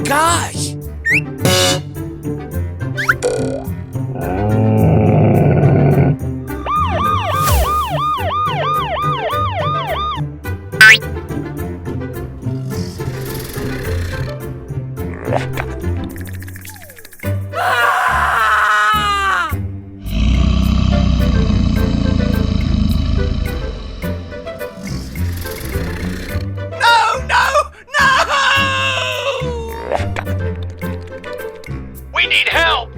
gosh!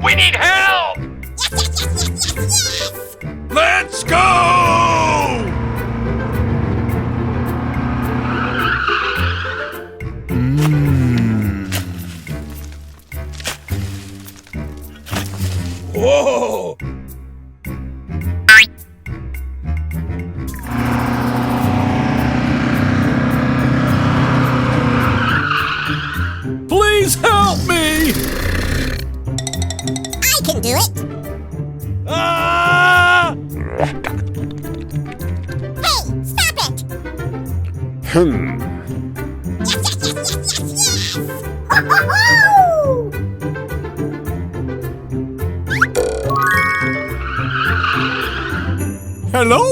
We need help! Let's go! Whoa! Please help me! I can do it! Ah! Hey, stop it! Yes, yes, yes, yes, yes, yes! Ho, ho, ho! Hello!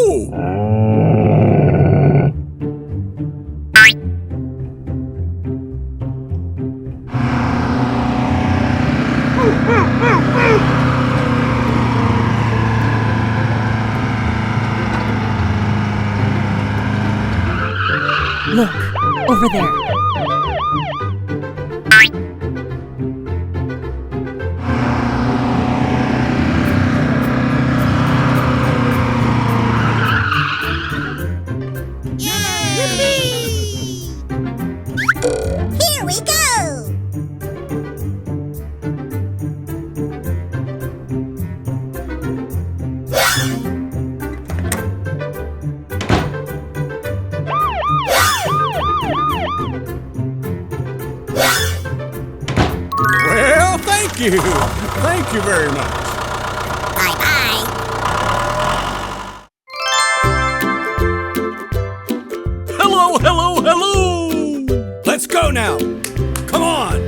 Look, over there. Here we go! Well, thank you. Thank you very much. Bye-bye! Hello, hello, hello! Let's go now. Come on.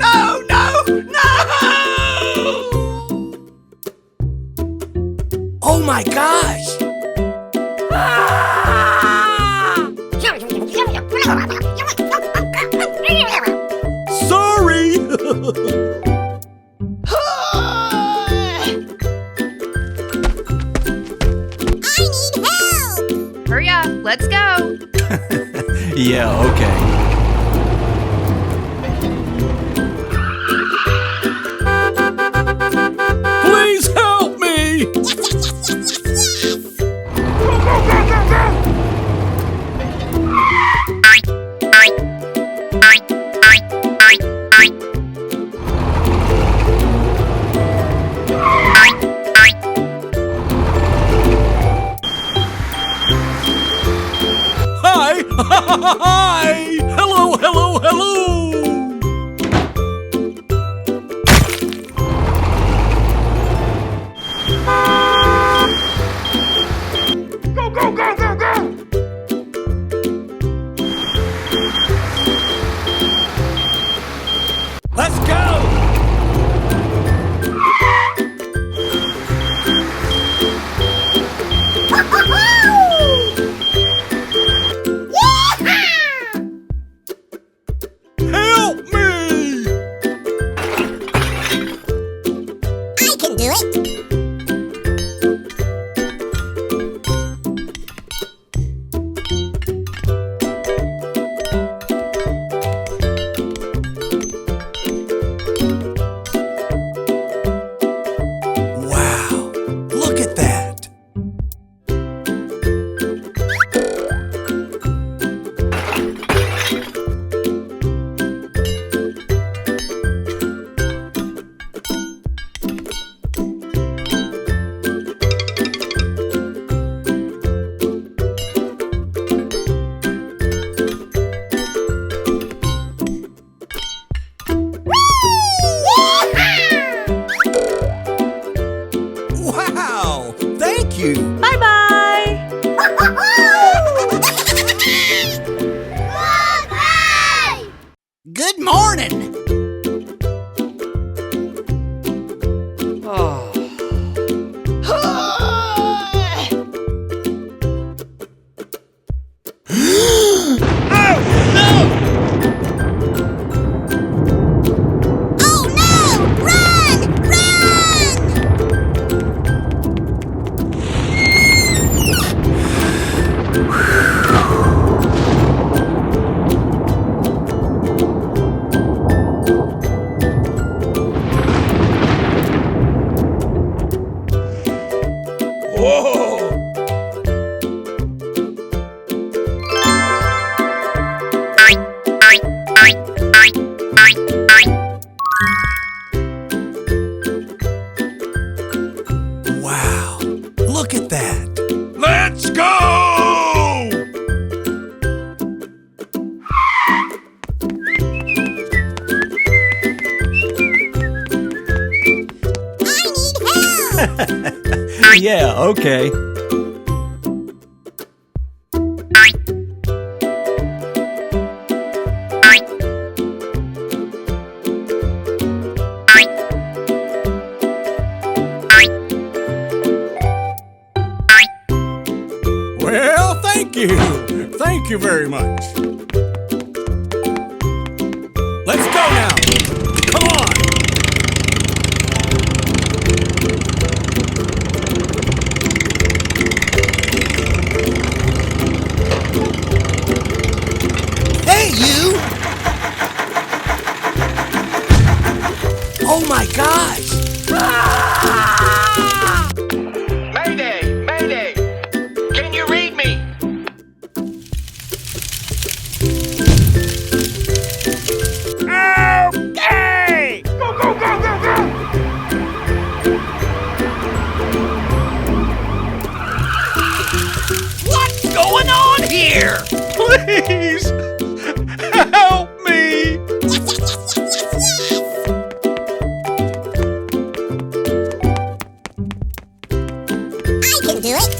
No, no, no! Oh my gosh! Sorry! I need help! Hurry up, let's go. Yeah, okay. Please help me! Yes, yes, yes, yes, yes, yes! Hi! Hi! Hello, hello, hello! Go, go, go, go, go! Let's go! Ho, ho, ho! Yeehaw! Good morning. Oh no! Run! Whoa! Wow! Look at that! Let's go! I need help! Yeah, okay. Well, thank you. Thank you very much. Let's go now. Come on. Hey, you! Oh my gosh! Mayday! Mayday! Can you read me? Okay! Go, go, go, go, go! What's going on here? Please! Help me! I can do it!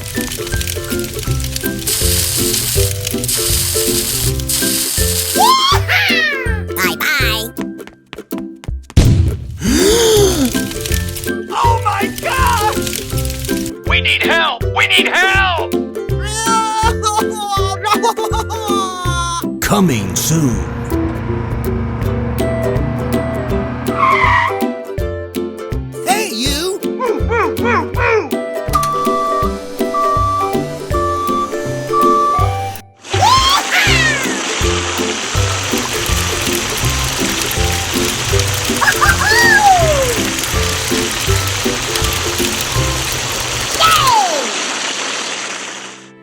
Bye-bye! Oh my gosh! We need help! We need help! Coming soon. Hey, you!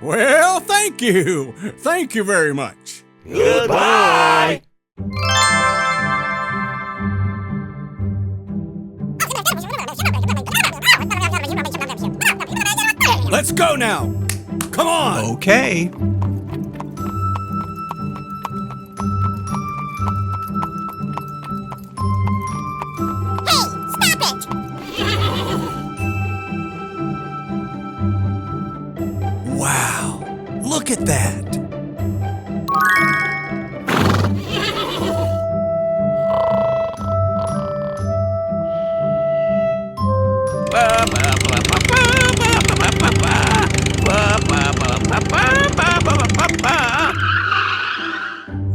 Well, thank you. Thank you very much. Goodbye! Let's go now. Come on. Okay. Hey, stop it! Wow. Look at that.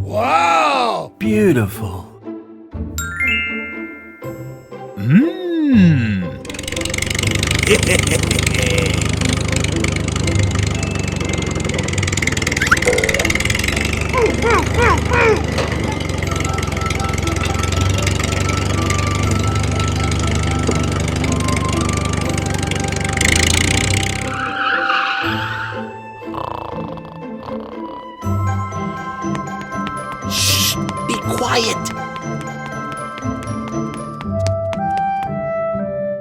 Wow. Beautiful. Mmm. Shh! Be quiet!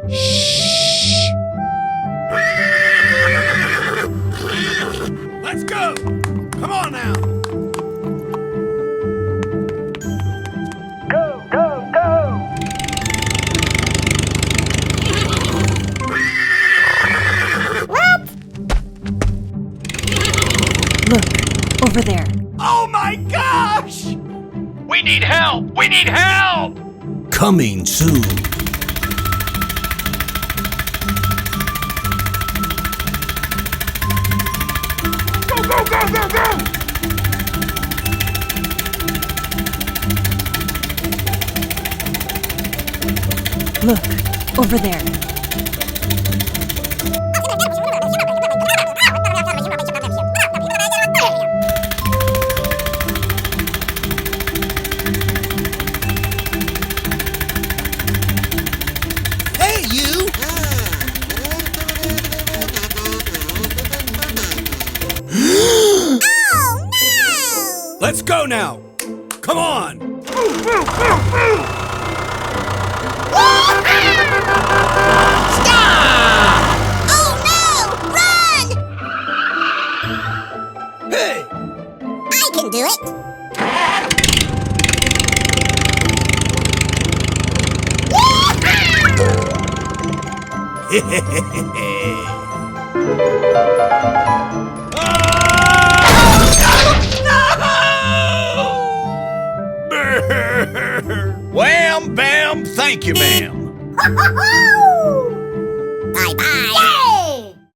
Shh! Let's go. Come on now. Go, go, go! Look, over there. Oh my gosh! We need help! We need help! Coming soon. Go, go, go, go, go! Look, over there. Hey, you! Oh, no! Let's go now. Come on. Stop! Oh, no! Run! Hey! I can do it. Wham, bam, thank you, ma'am. Ho, ho, ho!